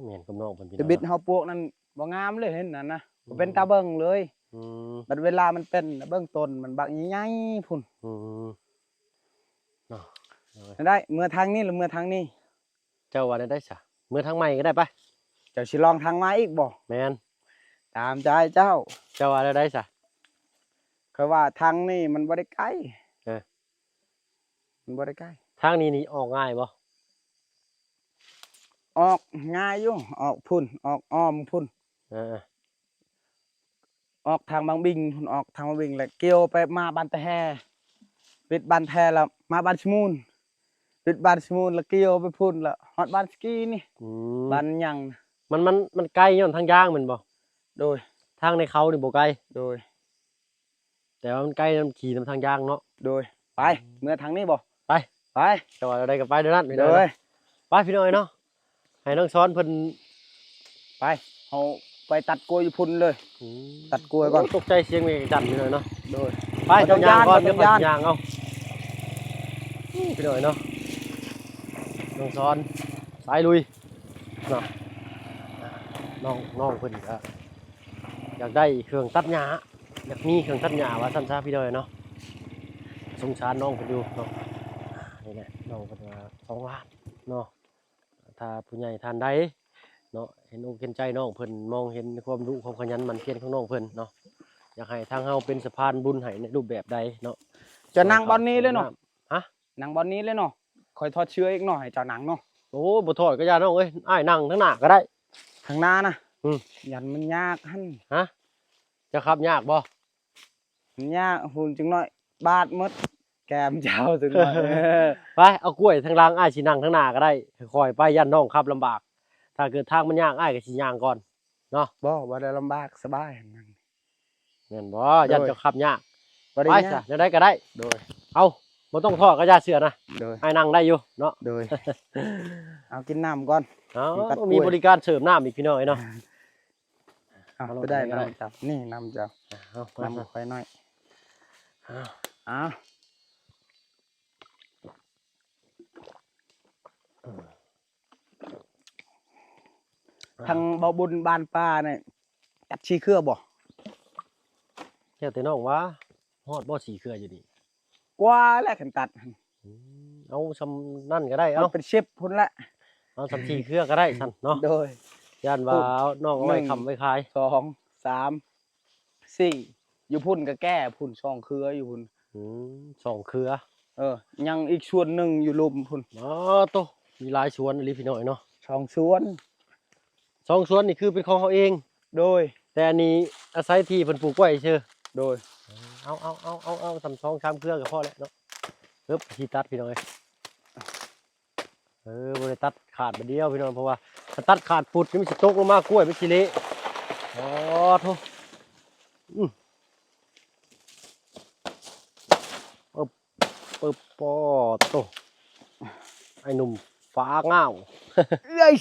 แม่นกับน้องเพิ่นพี่น้ แต่ อง บิดเฮาปลูกนั่นบ่งามเลยเห็นนั่นนะบ่เป็นตาเบิ่งเลย อืม บัดเวลามันเป็นน่ะเบิ่งต้นมันบักใหญ่ๆพุ่น อืมเนาะ ได้เมื่อทางนี้หรือเมื่อทางนี้ เจ้าว่าได้ซะมื้อทางใหม่ก็ได้ปะ เจ้าสิลองทางมาอีกบ่ แม่น ตามใจเจ้า เจ้าว่าได้ซะ ค่อยว่าทางนี้มันบ่ได้ไกล เออ มันบ่ได้ไกล ทางนี้นี่ออกง่ายบ่ ออกง่ายอยู่ออกพุ่นออกอ้อมพุ่น เออ ออกทางบางบิงพุ่นออกทางบางบิงแล้วเกี่ยวไปมาบ้านตะแฮปิดบ้านแทแล้วมาบ้านชะมูลปิดบ้านชะมูลแล้วเกี่ยวไปพุ่นแล้วฮอดบ้านสกีนี่ อืม บ้านหยัง มันไกลย้อนทางย่างแม่นบ่ โดย ทางในเขานี่บ่ไกล โดย แต่ว่ามันใกล้นำขี่นำทางย่างเนาะ โดยไปเมื่อทางนี้บ่ ไป ไป เจ้าว่าได้ก็ไปเดี๋ยวนั้นพี่ โด น้อย ย ไปพี่น้อยเนาะให้น้องซ้อนเพิ่น ไปเฮาไปตัดกล้วยอยู่พุ่นเลย อืม ตัดกล้วยก่อน ตกใจเสียงเมฆจันพี่น้อยเนาะ โดย ไปเจ้าย่างก่อน บ่ เดี๋ยว ต้อง ค่อย ย่าน ย่างเอาพี่น้อยเนาะน้องซ้อนไปลุยเนาะน้องเพิ่นก็อยากได้เครื่องตัดหญ้าอยากมีเครื่องตัดหญ้าว่าซั่นซะพี่น้อยเนาะสงสารน้องเพิ่นอยู่เนาะนี่แหละน้องเพิ่นว่า2 ล้านเนาะถ้าผู้ใหญ่ท่านใดเนาะเห็นอกเห็นใจน้องเพิ่นมองเห็นความรู้ความขยันหมั่นเพียรของน้องเพิ่นเนาะอยากให้ทางเฮาเป็นสะพานบุญให้ในรูปแบบใดเนาะ จะนั่งบอลนี้เลยเนาะ ฮะ นั่งบอลนี้เลยเนาะคอยทอดเชื้ออีกหน่อยเจ้าหนังเนาะ โอ้บ่ถอดก็อย่าน้องเอ้ยอ้ายนั่งทั้งหน้าก็ได้ ทางหน้านะ อืม ยันมันยากหั่น ฮะจะขับยากบ่ มันยากหุ่นจังน้อยบาดหมดแก้มเจ้าจังน้อย ไปเอากล้วยทางหล่างอ้ายสินั่งทั้งหน้าก็ได้ค่อยๆไปยันน้องขับลำบาก ถ้าเกิดทางมันยากอ้ายก็สิย่างก่อนเนาะ บ่ได้ลำบากสบายนั่น แม่นบ่ยันจะขับยาก บ่ได้ ไป ยา ซะ ก เดี๋ยวได้ก็ได้ โดย เอาบ่ต้องถอดก็อย่าเสือนะ โดย อ้ายนั่งได้อยู่เนาะ โดย เอากินน้ำก่อน เอา ตัดกล้วย มีบริการเสริมน้ำอีกพี่น้อยเนาะ เอา เอาลง ไปได้ ไปก็ได้ น้ำจับนี่น้ำจับ เอามา น้ำค่อยน้อย เอา เอาทางเบาบุญบานป้าเนี่ยจัดชีเครือบ่ แค่แต่น้องว่าฮอดบ่สีเครืออยู่ดี กว่าแล้วขันตัด เอาซำนั่นก็ได้ มั เอา นเป็นเชฟพุ่นละ เอาซำสีเครือก็ได้ซั่นเนาะ โดย ย่านว่าเอาน้องเอาไว้ หนึ่ง ค้ำไว้ขาย 2 3 4อยู่พุ่นก็แก้พุ่นช่องเครืออยู่พุ่น สองเครือ ยังอีกส่วนหนึ่งอยู่ลุมพุ่น อ๋อโตมีหลายสวนอีหลีพี่น้อยเนาะ ช่องสวน สองสวนนี่คือเป็นของเขาเอง โดย แต่อันนี้อาศัยที่เพิ่นปลูกไว้เชื่อ โดย เอาทำ2-3เครือก็พอแล้วเนาะเอิบสิตัดพี่น้อย ได้ตัดขาดไปเดียวพี่น้องเพราะว่าถ้าตัดขาดปุดนี่มันสิตกลงมากล้วยมันสิเละอ๋อโธ่ปึ๊บปอโตไอ้หนุ่มฟ้าง่าว เอ้ย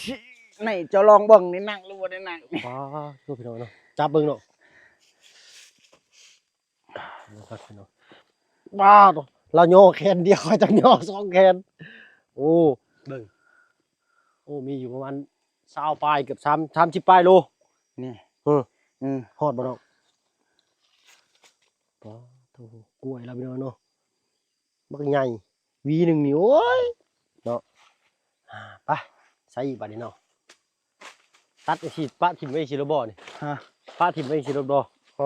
ไหนจะลองเบิ่งในหนังหรือว่าในหนัง ฟ้าโตพี่น้องเนาะจับเบิ่งเนาะนะครับพี่น้องว้าวโตเราโยกแขนเดียวจะโยกสองแขนโอ้เบิ่งโอ้มีอยู่ประมาณ20ปลายเกือบ30ปลายโล นี่ ฮอดบ่เนาะปอโตกล้วยแล้วพี่น้องเนาะบักใหญ่วีหนึ่งนี่โอ้ยเนาะไปใส่อีกบัดนี้เนาะตัดไอ้สิปะถิ่มไว้สิรบ่นี่ ฮะ ปะถิ่มไว้สิรบ่ โอ้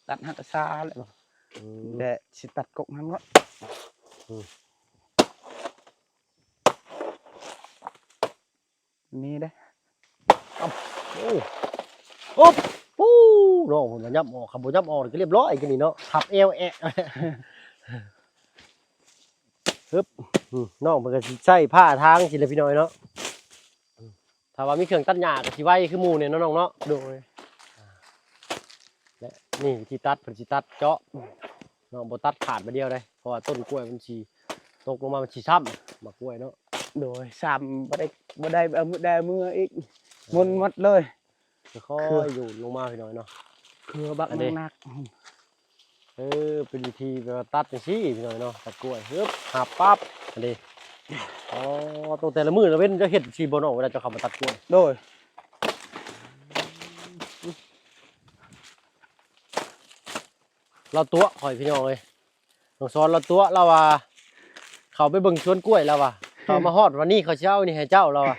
ตัดหัตซาเลยบ่เดี๋ยวสิตัดกกมันก็นี่เด้ โอ้โอ๊บปู้น้องมันยับออกขับบ่ยับออกก็เรียบร้อยกันนี่เนาะทับเอวแอะฮึบน้องมันก็สิใช้ผ้าทางสิเลยพี่น้อยเนาะถ้าว่ามีเครื่องตัดหญ้าก็สิไว้คือหมู่เนี่ยเนาะน้องเนาะ โดย และนี่วิธีตัดเพิ่นสิตัดเจาะน้องบ่ตัดขาดมาเดียวได้เพราะว่าต้นกล้วยมันสิตกลงมามันสิช้ำมากล้วยเนาะ โดยซ้ำบ่ได้เอามือได้มืออีกมนหมดเลย ค่อยๆอยู่ลงมาพี่น้อยเนาะ คือบักหนัก เป็นวิธีแบบว่าตัดจังซี่พี่น้อยเนาะตัดกล้วยฮึบหับปั๊บอันนี้อ๋อตรงแต่ละมือละเว้นจะเฮ็ดสิบ่เนาะเวลาจะเข้ามาตัดกล้วย โดย เราตัวข่อยพี่น้องเอ้ยน้องสอนเราตัวเราว่าเขาไปเบิ่งสวนกล้วยแล้วว่าเขามาฮอดวันนี้เขาสิเอานี่ให้เจ้าเราว่า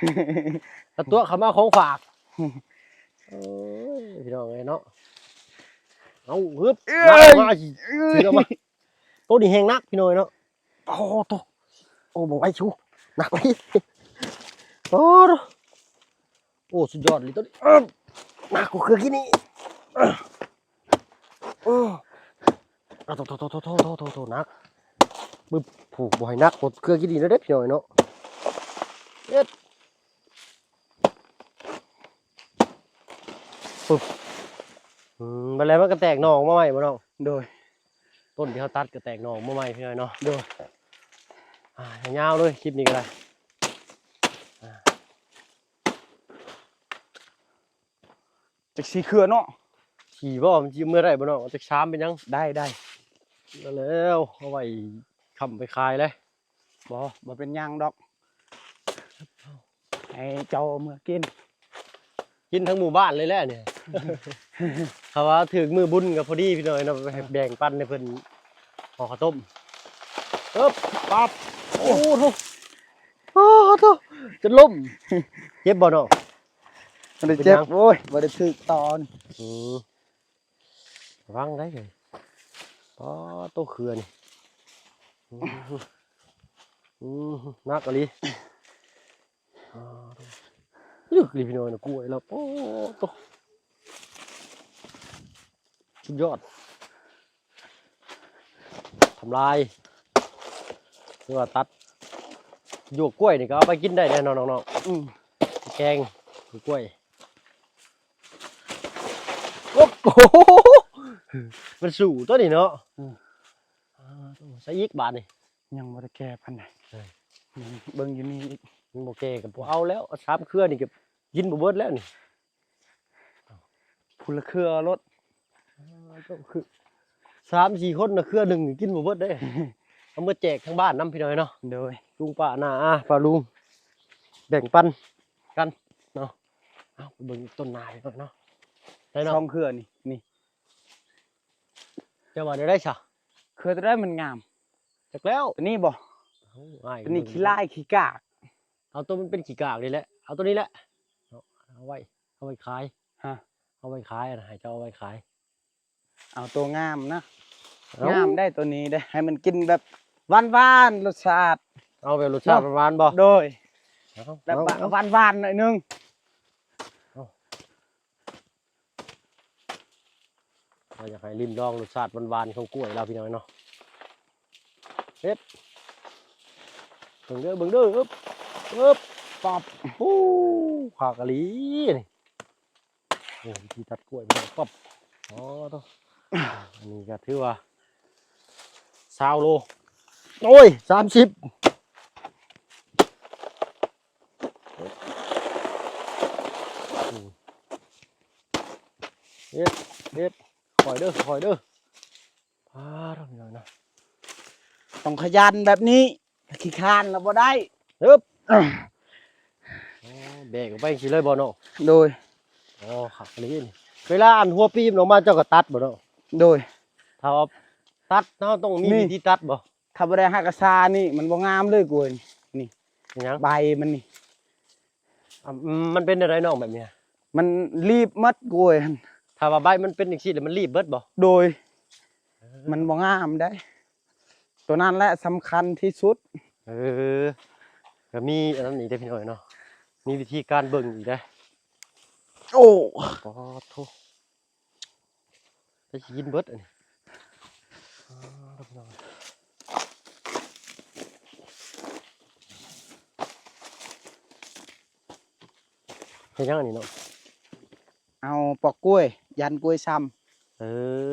เราตัวเขามาของฝากโอ้ยพี่น้องเอ้ยเนาะเอาฮึบมาสิถือเอามาตัวนี้แห้งนักพี่น้อยเนาะโอ้โตโอ้บ่ไหวชูหนักไปโอ้โอ้สุดยอดเลยตัวนี้หนักกว่าเครื่องกินนี่โอ้โตนักบึ้บผูกบ่ให้นักหมดเครื่องกินดีนะเด็ดพี่น้อยเนาะเอ็ดปึ๊บมาแล้วมันก็แตกหน่อมาใหม่บ่น้อง โดย ต้นที่เขาตัดก็แตกหน่อมาใหม่พี่น้อยเนาะ โดย ยาวเลยคลิปนี้ก็ได้จักสีเครือเนาะ ขี่บ่มันสิเมื่อไรบ่น้องจะช้ามเป็นยัง ได้ แล้วเอาไว้คำไปคายเลย บ่เป็นหยังดอกให้เจ้าเมื่อกิน กินทั้งหมู่บ้านเลยแหละเนี่ย เขาว่าถึงมือบุญกับพอดีพี่น้อยเนาะไปแบ่งปันในเพิ่นห่อข้าวต้มปั๊บโอ้โหโอ้โหจะล้มเจ็บบ่น้อง บ่ได้เจ็บโอ้ยบ่ได้ถึกตอน วางได้เลยอ๋อโตเขื่อนนักอะไรลึกเลยพี่น้อยนะกล้วยแล้วโอ้โตสุดยอดทำลายหรือว่าตัดหยวกกล้วยนี่ก็เอาไปกินได้แน่นอนน้องๆแกงกล้วยโอ้โหมันสู่ตัวนี้เนาะใส่อีกบาทนี่ ยังบ่ได้แก้พันใดเบิ่งอยู่นี่อีก มันโอเคกับพวกเอาแล้วสามเครือนี่ก็กินบ่เบิดแล้วนี่ ผู้ละเครือรถ ก็คือ3-4คนนะเครือหนึ่งนี่กินบ่เบิดได้ เอามาแจกทั้งบ้านน้ำพี่น้อยเนาะ โดย ลุงป้าน้าอาป้าลุงแบ่งปันกันเนาะเอาไปเบิ่งต้นนายก่อนเนาะได้เนาะ ช่องเครือนี่ จะว่าได้ซะ เครือตัวได้มันงาม จักแล้ว ตัวนี้บ่ อ้าย ตัวนี้ขี้ลายขี้กาก เอาตัวมันเป็นขี้กากนี่แหละเอาตัวนี้แหละเอาไว้ขาย ฮะ เอาไว้ขายนะให้เจ้าเอาไว้ขาย เอาตัวงามนะ เอา งามได้ตัวนี้ได้ให้มันกินแบบหวานๆรสชาติ เอาแบบรสชาติหวานๆบ่ โดย เอา แบบ เอา หวานๆหน่อยนึง เราอยากให้ลิ้มลองรสชาติหวานๆของกล้วยเราพี่น้อยเนาะเฮ็ดเบิ่งเด้ออึ๊บโอ้ ป๊อบ โอ้ขากะลีนี่โอ้วิธีตัดกล้วยมันป๊อบอ๋อต้องอันนี้ก็ถือว่า20 โลโอ้ย30เด็ดเด็ดคอยเด้อคอยเด้อพาทำหน่อยนะ ต้องขยันแบบนี้ขี้คร้านแล้วบ่ได้ ฮึบอ๋อแบกออกไปสิเลยบ่เนาะ โดย อ๋อขักลีนี่เวลาอันหัวปีมออกมาเจ้าก็ตัดบ่เนาะ โดย ถ้าว่าตัดเนาะต้องมี นี่ วิธีตัดบ่ ถ้าบ่ได้หักกระซานี่มันบ่งามเลยกูนี่ เป็นหยัง ใบมันนี่ อ่ะมันเป็นอะไรน้องแบบเนี้ย มันรีบมัดกูหั่น ถ้าว่าใบมันเป็นจังซี่แล้วมันรีบเบิดบ่ โดย มันบ่งามได้ ตัวนั้นแหละสำคัญที่สุด เออก็มีอันนั้นอีกได้อพี่น้อยเนาะมีวิธีการเบิ่งอีกได้อ โอ้ อ๋อโธ่ไปสิกินเบิดอันนี้อ๋อเด้อพี่น้อยเฮ็ดหยังอันนี้เนาะ เอาปอกกล้วย ยันกล้วยซ้ เออ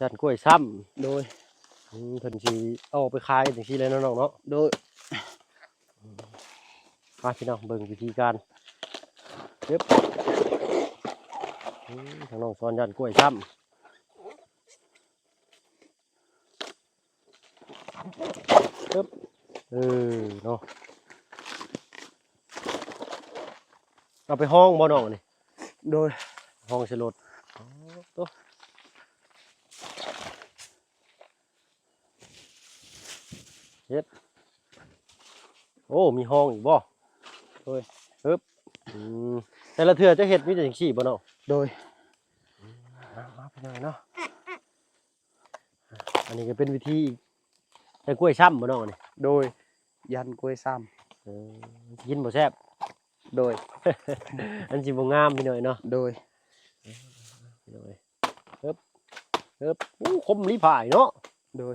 ยันกล้วยซ้ำ ำโดย เพิ่นสิเอาไปขายจังซี่เลยเนาะน้องเนาะ โดย มาพี่น้องเบิ่งวิธีการเก็บทางน้องสอนยันกล้วยซ้ำเก็บเนาะเอาไปห้องบ่น้องนี่ โดย ห้องสลดอ๋อตัวเฮ็ดโอ้มีห้องอีกบ่ โดย ฮึบแต่ละเทื่อจะเฮ็ดมีแต่จังซี่บ่น้อง โดย มาไปหน่อยเนาะอันนี้ก็เป็นวิธีแต่กล้วยซ้ำบ่น้องนี่ โดย ยันกล้วยซ้ กินบ่แซ่บ ำโดย อันสิบ่งามพี่หน่อยเนาะ โดย พี่หน่อยฮึบฮึบอู้คมลีผายเนาะ โดย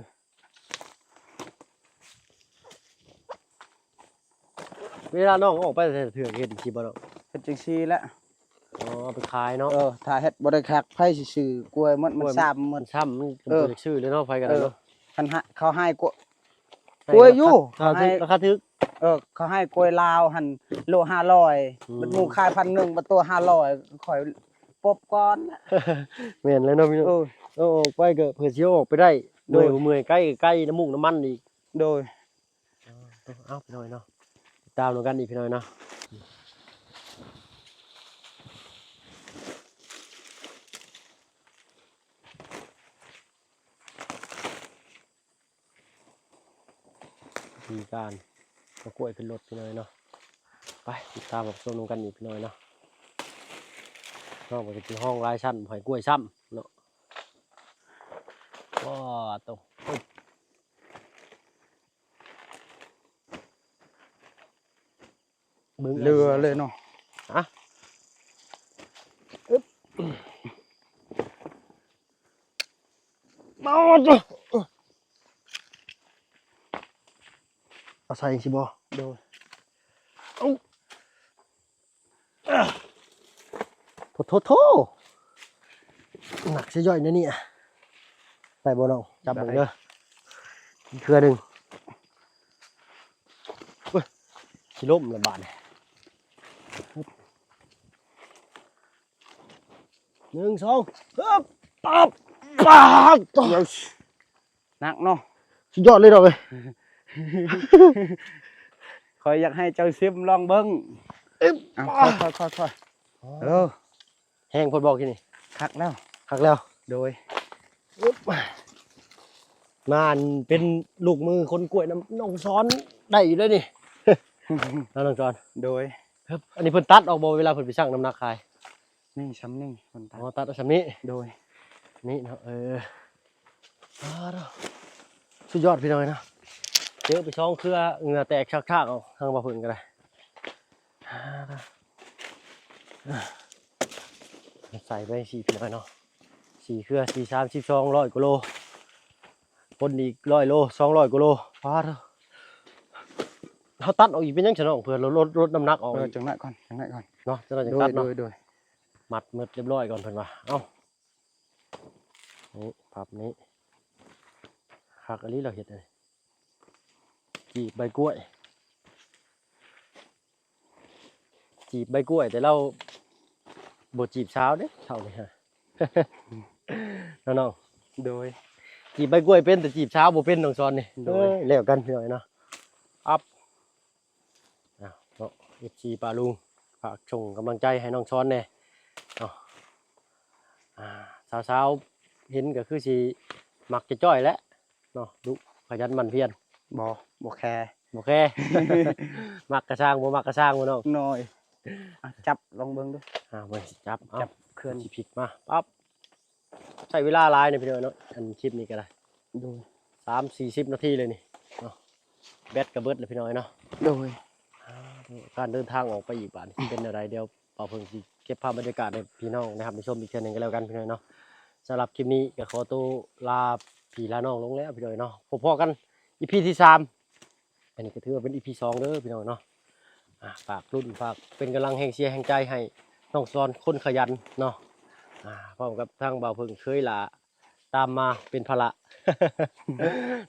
เวลาน้องออกไปแต่ละเทื่อเฮ็ดจังซี่บ่น้อง เฮ็ดจังซี่แหละ อ๋อเอาไปขายเนาะ ถ้าเฮ็ดบ่ได้คักไผสิซื้อกล้วยมันซ้ำ มันซ้ำมันก็ เออ บ่ได้ชื่อเลยเนาะไผกันเนาะ คันเขาให้กล้วยอยู่ ราคาถึกราคาถึก เขาให้กล้วยลาวหั่นโล500บัดหมู่ขาย1,000บัดตัว500ข่อยปบก่อน แม่นเลยเนาะพี่น้องเอาออกไปก็เพื่อสิเอาออกไปได้โดยบ่เมื่อยใกล้น้ำมูกน้ำมันอีก โดย เอาพี่น้อยเนาะติดตามดูกันอีกพี่น้อยเนาะมีการเอากล้วยขึ้นรถพี่น้อยเนาะไปติดตามกับชมดูกันอีกพี่น้อยเนาะห้องมันจะเป็นห้องรายชั้นหอยกล้วยซ้ำเนาะว้าตรงบึ้ง เรือเลยเนาะ ฮะอึ๊บมาจ้ะเอาใส่สิบ่ โดย โถหนักซะย่อยนะเนี่ยใส่บ่น้องจับเบิ่งเด้ออีกเครือหนึงเฮ้ยสิล้มละบาดนี่1 2ฮึบปั๊บต่อ หนักเนาะ สุดยอดเลยดอกเอ้ย คอยอยากให้เจ้าซิมลองเบิ่ง อึ๊บ ค่อยแห้งพดบอกที่นี่ คักแล้ว คักแล้ว โดย อึ๊บนานเป็นลูกมือคนกล้วยน้องซ้อนได้อยู่เลยนี่ แล้วน้องซ้อน โดย ครับอันนี้เพิ่นตัดออกบ่เวลาเพิ่นไปชั่งน้ำหนักขาย นี่ซ้ำนี่คนตา อ๋อตัดเอาซำนี้ โดย นี่เนาะสุดยอดพี่น้อยนะเจอไปช่องเครือเหงื่อแตกชักๆเอาทางบ่เพิ่นก็ได้ใส่ไป4พี่น้อยเนาะ4เครือ4 3 12 100กว่าโลคนอีก100 โล200 กว่าโลพาเถอะ เฮาตัดออกอีกเป็นหยังซะน้องเพื่อลดน้ำหนักออกอีก จังนั้นก่อนเนาะจังนั้นจัง โด ตั ย ดเนาะ โดย มัดมืดเรียบร้อยก่อนเพิ่นว่าเอ้านี่ภาพนี้คักอันนี้เราเฮ็ดเลยจีบใบกล้วยแต่เราบ่จีบเช้าเด้เช้านี่ฮะ น้อง โดย จีบใบกล้วยเป็นแต่จีบเช้าบ่เป็นน้องซอนนี่ โดย แล้วกันพี่น้อยเนาะอัพเนาะ FC ปาลุงฝากส่งกำลังใจให้น้องซอนแน่เนาะสาวๆเห็นก็คือสิมักจะจ้อยแหล้วเนาะดุขยันหมั่นเพียร บ่แคร์ โอเค มักกระช่างบ่มักกระช่างบ่น้อง น้อยจับลองเบิ่งดู เบิ่งสิจับ จับเคลื่อน สิพลิกมาปั๊บใช้เวลาหลายนี่พี่น้อยเนาะอันคลิปนี้ก็ได้ โดย 30-40 นาทีเลยนี่เนาะแบตก็เบิดเลยพี่น้อยเนาะ โดย การเดินทางออกไปอีกบาดนี่เป็นอะไรเดี๋ยวเป่าเพิ่งสิเก็บภาพบรรยากาศให้พี่น้องนะครับไปชมอีกเทื่อหนึงก็แล้วกันพี่น้อยเนาะสำหรับคลิปนี้ก็ขอตัวลาพี่ลาน้องลงแล้วพี่น้อยเนาะพบกัน EP ที่3อันนี้ก็ถือว่าเป็น EP 2เด้อพี่น้องเนาะฝากรุ่นฝากเป็นกำลังแห่งเชียร์แห่งใจให้น้องซอนคนขยันเนาะพร้อมกับทางเบาเพิ่งเคยลาตามมาเป็นภาระ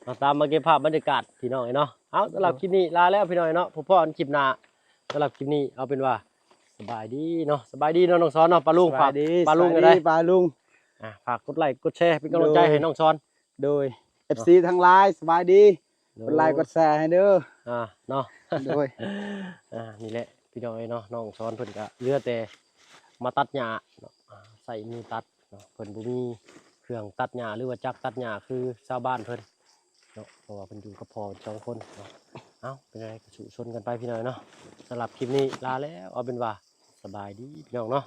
เราตามมาเก็บภาพบรรยากาศพี่น้องเนาะเอาสำหรับคลิปนี้ลาแล้วพี่น้องเนาะพบกันคลิปหน้าสำหรับคลิปนี้เอาเป็นว่าสบายดีเนาะสบายดีเนาะน้องซอนเนาะปลาลุงฝากปลาลุงก็ได้ ปลาลุง ฝากกดไลค์กดแชร์เป็นกำลังใจให้น้องซอน โดย FC ทั้งหลายสบายดีกดไลค์กดแชร์ให้เด้อ เนาะ โดย นี่แหละพี่น้องเนาะน้องซอนเพิ่นก็เหลือแต่มาตัดหญ้าเนาะใส่มือตัดเนาะเพิ่นบ่มีเครื่องตัดหญ้าหรือว่าจักรตัดหญ้าคือชาวบ้านเพิ่นเนาะเพราะว่าเพิ่นอยู่กับพ่อ2คนเนาะเป็นอะไรก็สู่ชนกันไปพี่น้องเนาะสำหรับคลิปนี้ลาแล้วเอาเป็นว่าสบายดีพี่น้องเนาะ